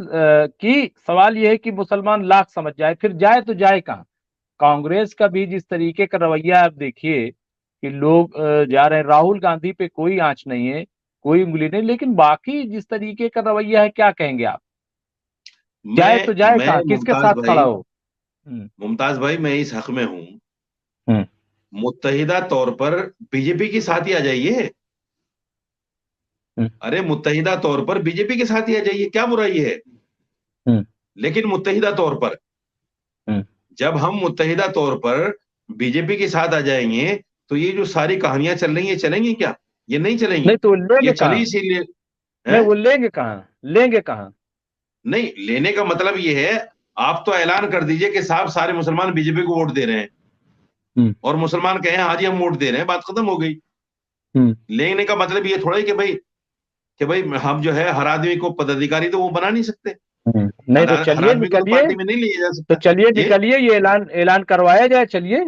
कि सवाल यह है कि मुसलमान लाख समझ जाए, फिर जाए तो जाए कहाँ। कांग्रेस का भी जिस तरीके का रवैया आप देखिए कि लोग जा रहे हैं, राहुल गांधी पे कोई आंच नहीं है, कोई उंगली नहीं, लेकिन बाकी जिस तरीके का रवैया है क्या कहेंगे आप। जाए तो जाए मैं कहाँ, किसके मुमताज साथ खड़ा भाई, हो। हम्म। मुमताज भाई मैं इस हक में हूं, हम्म। मुत्तहिदा तौर पर बीजेपी के साथ ही आ जाइए। हम्म। अरे मुत्तहिदा तौर पर बीजेपी के साथ ही आ जाइए, क्या बुराई है। हम्म। लेकिन मुत्तहिदा तौर पर, हम्म। जब हम मुत्तहिदा तौर पर बीजेपी के साथ आ जाएंगे, तो ये जो सारी कहानियां चल रही है चलेंगी क्या? ये नहीं नहीं चलेंगी। तो वो ये लेंगे चली कहाँ। इसीलिए नहीं है। वो लेंगे कहाँ, लेंगे कहाँ। नहीं, लेने का मतलब ये है, आप तो ऐलान कर दीजिए कि साहब सारे मुसलमान बीजेपी को वोट दे रहे हैं, हम्म। और मुसलमान कहें हाँ जी हम वोट दे रहे हैं, बात खत्म हो गई। हम्म। लेने का मतलब ये थोड़ा ही कि भाई हम जो है हर आदमी को पदाधिकारी तो वो बना नहीं सकते। नहीं तो हर चलिए आदमी को तो निकलिए। पार्टी में नहीं लिया जा तो सकता। चलिए ये निकलिए, ये ऐलान ऐलान करवाया जाए, चलिए।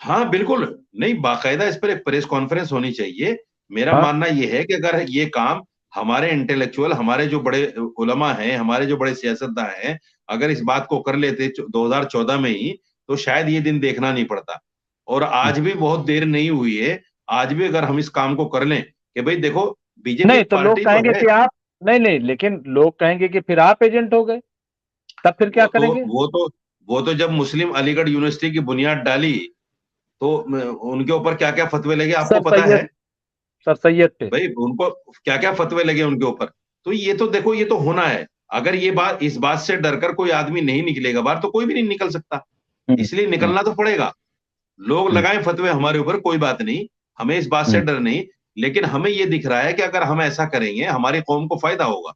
हाँ बिल्कुल। नहीं, बाकायदा इस पर एक प्रेस कॉन्फ्रेंस होनी चाहिए। मेरा हाँ। मानना ये है कि अगर ये काम हमारे इंटेलेक्चुअल, हमारे जो बड़े उलमा हैं, हमारे जो बड़े सियासतदान हैं, अगर इस बात को कर लेते 2014 में ही, तो शायद ये दिन देखना नहीं पड़ता। और आज भी बहुत देर नहीं हुई है। आज भी अगर हम इस काम को कर लें कि भाई देखो, बीजेपी नहीं एक तो लोग पार्टी तो कहेंगे है। कि आप, नहीं नहीं, लेकिन लोग कहेंगे कि फिर आप एजेंट हो गए, तब फिर क्या वो तो करेंगे। वो तो वो तो जब मुस्लिम अलीगढ़ यूनिवर्सिटी की बुनियाद डाली, तो उनके ऊपर क्या क्या फतवे लगे आपको सर पता सैयद, है। सर सैयद पे। भाई उनको क्या क्या फतवे लगे उनके ऊपर। तो ये तो देखो, ये तो होना है। अगर ये बात, इस बात से डरकर कोई आदमी नहीं निकलेगा बाहर, तो कोई भी नहीं निकल सकता। हम्म। इसलिए हम्म। निकलना तो पड़ेगा। लोग हम्म। लगाएं फतवे हमारे ऊपर, कोई बात नहीं, हमें इस बात से हम्म। डर नहीं। लेकिन हमें ये दिख रहा है कि अगर हम ऐसा करेंगे हमारी कौम को फायदा होगा।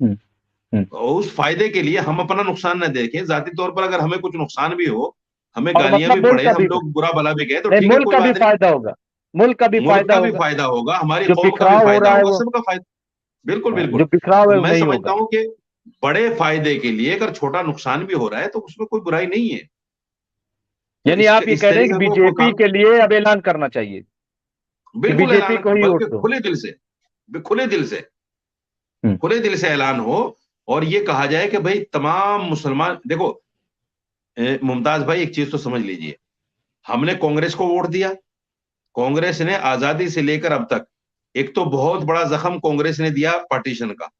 हम्म। हम्म। और उस फायदे के लिए हम अपना नुकसान न देखें। जाती तौर पर अगर हमें कुछ नुकसान भी हो, हमें और गालियां भी मतलब मुल्क पड़े, का हम भी, लोग बुरा भला भी कहे, तो नहीं ठीक है, मुल्क कोई का भी बात नहीं। फायदा होगा, मुल्क का भी मुल्क फायदा का भी होगा। फायदा होगा, हमारी जो कौम का भी बिखराव हो फायदा रहा है होगा, वो, सबका फायदा। बिल्कुल हाँ, बिल्कुल। जो बिखराव तो है वो मैं नहीं समझता होगा। हूं कि बड़े फायदे के लिए अगर छोटा नुकसान भी हो रहा है तो उसमें कोई बुराई नहीं है। तो यानी आप ये इस कह रहे हैं कि तरीके को कोई बीजेपी काम, के लिए अब ऐलान करना चाहिए कि बिल्कुल बीजेपी ऐलान, को ही वोट बल्कि दो। खुले दिल से, खुले दिल से, हम्म। खुले दिल से ऐलान हो। और ये कहा जाए कि भाई तमाम मुसलमान देखो, मुमताज भाई एक चीज तो समझ लीजिए, हमने कांग्रेस को वोट दिया। कांग्रेस ने आजादी से लेकर अब तक, एक तो बहुत बड़ा जख्म कांग्रेस ने दिया पार्टीशन का,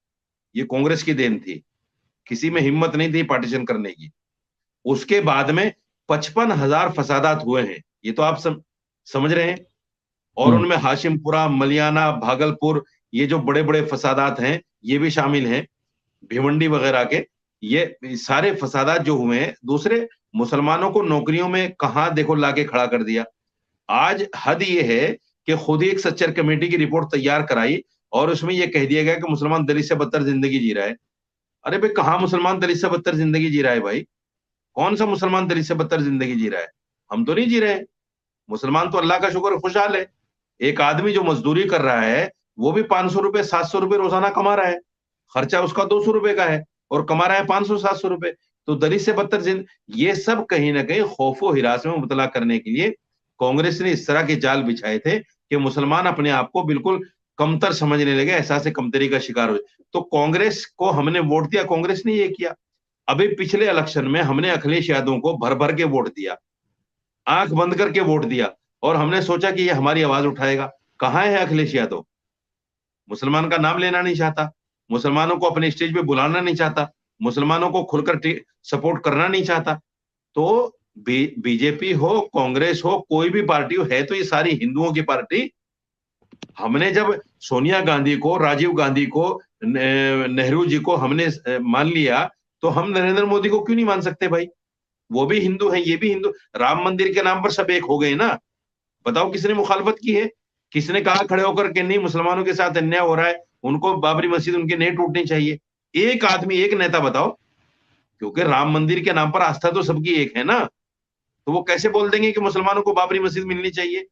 ये कांग्रेस की देन थी। किसी में हिम्मत नहीं थी पार्टीशन करने की। उसके बाद में 55,000 फसादात हुए हैं, ये तो आप समझ रहे हैं। और हम्म। उनमें हाशिमपुरा, मलियाना, भागलपुर, ये जो बड़े बड़े फसादात हैं, ये भी शामिल हैं, भिवंडी वगैरह के। ये सारे फसादात जो हुए हैं, दूसरे, मुसलमानों को नौकरियों में कहां देखो लाके खड़ा कर दिया। आज हद ये है कि खुद ही एक सच्चर कमेटी की रिपोर्ट तैयार कराई, और उसमें यह कह दिया गया कि मुसलमान दलित से बदतर जिंदगी जी रहा है। अरे भाई, कहाँ मुसलमान दलित से बदतर जिंदगी जी रहा है भाई? कौन सा मुसलमान दलित से बदतर जिंदगी जी रहा है? हम तो नहीं जी रहे हैं। मुसलमान तो अल्लाह का शुक्र खुशहाल है। एक आदमी जो मजदूरी कर रहा है, वो भी 500 रुपए 700 रुपए रोजाना कमा रहा है। खर्चा उसका 200 रुपए का है, और कमा रहा है 500 700 रुपए। तो दलित से बदतर ये सब कहीं ना कहीं खौफो हिरास में मुबतला करने के लिए कांग्रेस ने इस तरह के जाल बिछाए थे कि मुसलमान अपने आप को बिल्कुल कमतर समझने लगे, एहसास कमतरी का शिकार हुए। तो कांग्रेस को हमने वोट दिया, कांग्रेस ने ये किया। अभी पिछले इलेक्शन में हमने अखिलेश यादव को भर भर के वोट दिया, आंख बंद करके वोट दिया, और हमने सोचा कि ये हमारी आवाज उठाएगा। कहां है अखिलेश यादव? मुसलमान का नाम लेना नहीं चाहता, मुसलमानों को अपने स्टेज पे बुलाना नहीं चाहता, मुसलमानों को खुलकर सपोर्ट करना नहीं चाहता। तो बीजेपी हो, कांग्रेस हो, कोई भी पार्टी हो, है तो ये सारी हिंदुओं की पार्टी। हमने जब सोनिया गांधी को, राजीव गांधी को, नेहरू जी को हमने मान लिया, तो हम नरेंद्र मोदी को क्यों नहीं मान सकते भाई? वो भी हिंदू है, ये भी हिंदू। राम मंदिर के नाम पर सब एक हो गए ना। बताओ किसने मुखालफत की है? किसने कहा खड़े होकर के नहीं, मुसलमानों के साथ अन्याय हो रहा है, उनको बाबरी मस्जिद उनकी नहीं टूटनी चाहिए? एक आदमी, एक नेता बताओ। क्योंकि राम मंदिर के नाम पर आस्था तो सबकी एक है ना। तो वो कैसे बोल देंगे कि मुसलमानों को बाबरी मस्जिद मिलनी चाहिए?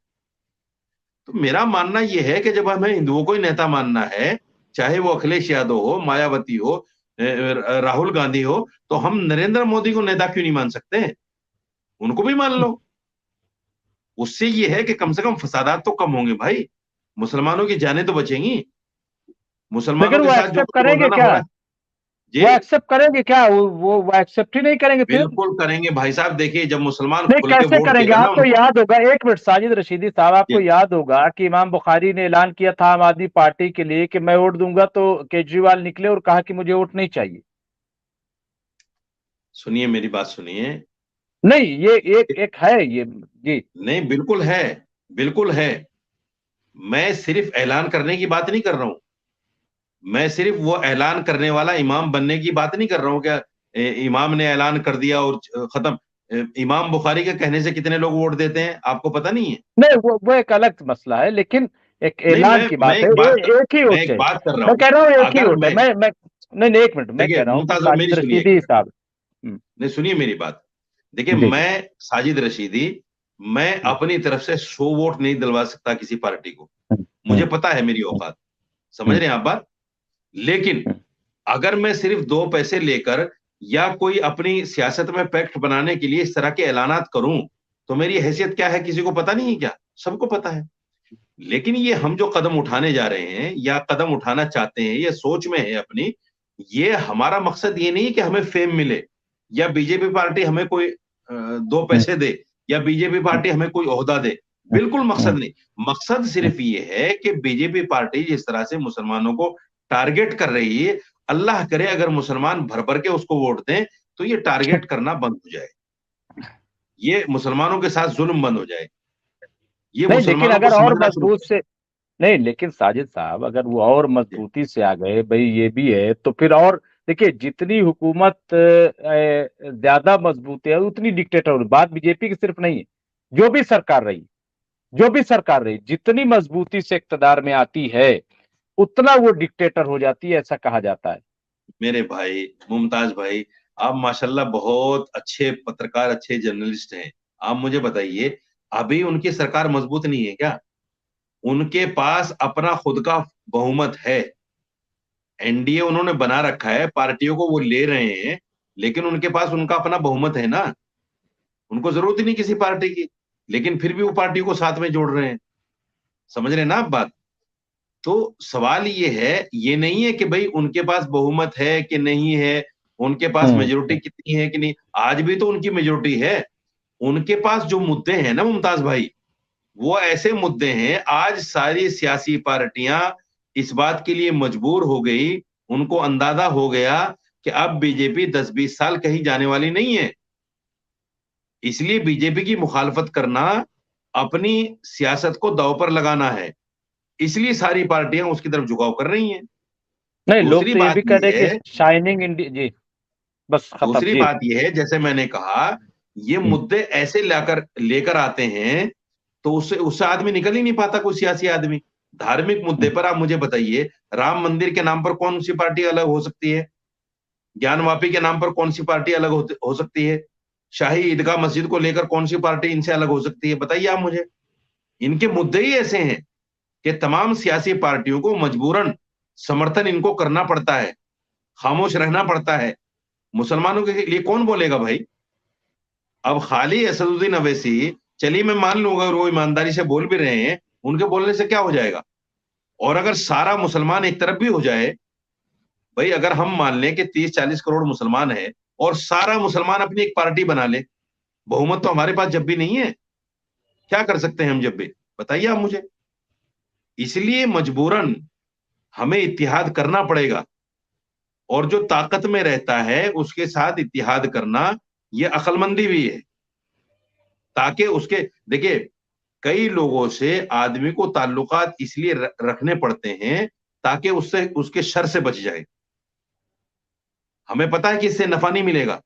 तो मेरा मानना यह है कि जब हमें हिंदुओं को ही नेता मानना है, चाहे वो अखिलेश यादव हो, मायावती हो, राहुल गांधी हो, तो हम नरेंद्र मोदी को नेता क्यों नहीं मान सकते? उनको भी मान लो। उससे ये है कि कम से कम फसादात तो कम होंगे भाई, मुसलमानों की जानें तो बचेंगी। लेकिन मुसलमानों के वो साथ जो एक्सेप्ट कुछ करेंगे रोजाना हो क्या, रहा है। वो ये एक्सेप्ट करेंगे क्या? वो एक्सेप्ट ही नहीं करेंगे फिर। बिल्कुल करेंगे भाई साहब। देखिए जब मुसलमान नहीं, खुल के कैसे वोट करेंगे? देगा ना आपको उनको, याद होगा, एक मिनट साजिद रशीदी साहब, आपको याद होगा कि इमाम बुखारी ने ऐलान किया था आम आदमी पार्टी के लिए कि मैं वोट दूंगा, तो केजरीवाल निकले और कहा कि मुझे वोट नहीं चाहिए। सुनिए मेरी बात सुनिए। नहीं, ये एक एक है ये। जी। नहीं बिल्कुल है, बिल्कुल है। मैं सिर्फ ऐलान करने की बात नहीं कर रहा हूं, मैं सिर्फ वो ऐलान करने वाला इमाम बनने की बात नहीं कर रहा हूं। क्या इमाम ने ऐलान कर दिया और खत्म? इमाम बुखारी के कहने से कितने लोग वोट देते हैं आपको पता नहीं है? नहीं, वो एक अलग मसला है, लेकिन एक नहीं, ऐलान की मैं बात है। एक बात एक ही मैं वोट एक है। बात कर रहा मैं हूं। कह रहा हूँ एक ही अगर वोट है। मैं, मैं नहीं नहीं, एक मिनट, मैं कह देखिए रहा हूँ कि मुमताज मेरी साजिद सुनिए एक रशीदी मिनट, साहब। नहीं सुनिए मेरी बात। देखिए जी जी। मैं साजिद रशीदी, मैं अपनी तरफ से 100 वोट नहीं दिलवा सकता किसी पार्टी को। मुझे हम्म, पता है मेरी औकात, समझ हम्म, रहे हैं आप बात? लेकिन हम्म, अगर मैं सिर्फ 2 पैसे लेकर या कोई अपनी सियासत में पैक्ट बनाने के लिए इस तरह के ऐलानात करूं, तो मेरी हैसियत क्या है किसी को पता नहीं है क्या? सबको पता है। लेकिन ये हम जो कदम उठाने जा रहे हैं या कदम उठाना चाहते हैं, ये सोच में है अपनी, ये हमारा मकसद ये नहीं है कि हमें फेम मिले या बीजेपी पार्टी हमें कोई 2 पैसे दे या बीजेपी पार्टी हमें कोई ओहदा दे। बिल्कुल मकसद हम्म, नहीं। मकसद सिर्फ ये है कि बीजेपी पार्टी जिस तरह से मुसलमानों को टारगेट कर रही है, अल्लाह करे अगर मुसलमान भर भर के उसको वोट दें तो ये टारगेट करना बंद हो जाए, ये मुसलमानों के साथ जुल्म बंद हो जाए, ये नहीं, लेकिन मुसलमानों को अगर और समझना शुरू मजबूत करें। से। नहीं, लेकिन साजिद साहब, अगर वो और मजबूती से आ गए, भाई ये भी है, तो फिर और देखिए, जितनी हुकूमत ज्यादा मजबूत है उतनी डिक्टेटर। बात बीजेपी की सिर्फ नहीं है। जो भी सरकार रही, जो भी सरकार रही, जितनी मजबूती से इक्तदार में आती है, उतना वो डिक्टेटर हो जाती है, ऐसा कहा जाता है। मेरे भाई मुमताज भाई, आप माशाल्लाह बहुत अच्छे पत्रकार, अच्छे जर्नलिस्ट हैं। आप मुझे बताइए, अभी उनकी सरकार मजबूत नहीं है क्या? उनके पास अपना खुद का बहुमत है, एनडीए उन्होंने बना रखा है, पार्टियों को वो ले रहे हैं, लेकिन उनके पास उनका अपना बहुमत है ना, उनको जरूरत ही नहीं किसी पार्टी की, लेकिन फिर भी वो पार्टी को साथ में जोड़ रहे हैं। समझ रहे हैं ना आप बात? तो सवाल ये है, ये नहीं है कि भाई उनके पास बहुमत है कि नहीं है, उनके पास हम्म, मेजोरिटी कितनी है कि नहीं, आज भी तो उनकी मेजोरिटी है। उनके पास जो मुद्दे हैं ना मुमताज भाई, वो ऐसे मुद्दे हैं, आज सारी सियासी पार्टियां इस बात के लिए मजबूर हो गई, उनको अंदाजा हो गया कि अब बीजेपी 10-20 साल कहीं जाने वाली नहीं है। इसलिए बीजेपी की मुखालफत करना अपनी सियासत को दांव पर लगाना है, इसलिए सारी पार्टियां उसकी तरफ झुकाव कर रही हैं। नहीं, लोग दूसरी तो ये बात भी कह रहे यह हैं है, कि शाइनिंग इंडिया। जी, बस खत्म दूसरी जी। बात यह है जैसे मैंने कहा, ये हम्म, मुद्दे ऐसे लाकर लेकर आते हैं तो उससे उससे आदमी निकल ही नहीं पाता, कोई सियासी आदमी। धार्मिक मुद्दे हम्म, पर आप मुझे बताइए, राम मंदिर के नाम पर कौन सी पार्टी अलग हो सकती है? ज्ञानवापी के नाम पर कौन सी पार्टी अलग हो सकती है? शाही ईदगाह मस्जिद को लेकर कौन सी पार्टी इनसे अलग हो सकती है? बताइए आप मुझे। इनके मुद्दे ही ऐसे हैं कि तमाम सियासी पार्टियों को मजबूरन समर्थन इनको करना पड़ता है, खामोश रहना पड़ता है। मुसलमानों के लिए कौन बोलेगा भाई? अब खाली असदुद्दीन अवैसी, चलिए मैं मान लूंगा वो ईमानदारी से बोल भी रहे हैं, उनके बोलने से क्या हो जाएगा? और अगर सारा मुसलमान एक तरफ भी हो जाए, भाई अगर हम मान लें कि 30-40 करोड़ मुसलमान है और सारा मुसलमान अपनी एक पार्टी बना ले, बहुमत तो हमारे पास जब भी नहीं है, क्या कर सकते हैं हम जब भी? बताइए आप मुझे। इसलिए मजबूरन हमें इत्तिहाद करना पड़ेगा, और जो ताकत में रहता है उसके साथ इत्तिहाद करना, ये अक्लमंदी भी है, ताकि उसके, देखिए कई लोगों से आदमी को ताल्लुकात इसलिए रखने पड़ते हैं ताकि उससे उसके शर से बच जाए। हमें पता है कि इससे नफा नहीं मिलेगा,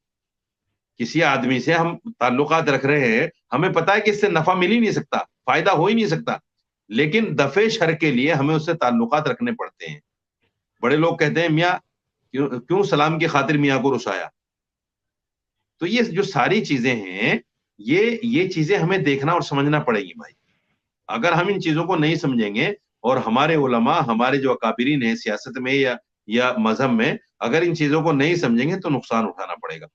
किसी आदमी से हम ताल्लुकात रख रहे हैं, हमें पता है कि इससे नफा मिल ही नहीं सकता, फायदा हो ही नहीं सकता, लेकिन दफे शर के लिए हमें उससे ताल्लुकात रखने पड़ते हैं। बड़े लोग कहते हैं मियाँ, क्यों क्यों सलाम की खातिर मियाँ को रुसाया? तो ये जो सारी चीजें हैं, ये चीजें हमें देखना और समझना पड़ेगी भाई। अगर हम इन चीजों को नहीं समझेंगे और हमारे उलमा, हमारे जो अकाबिरीन हैं सियासत में या मजहब में, अगर इन चीजों को नहीं समझेंगे तो नुकसान उठाना पड़ेगा।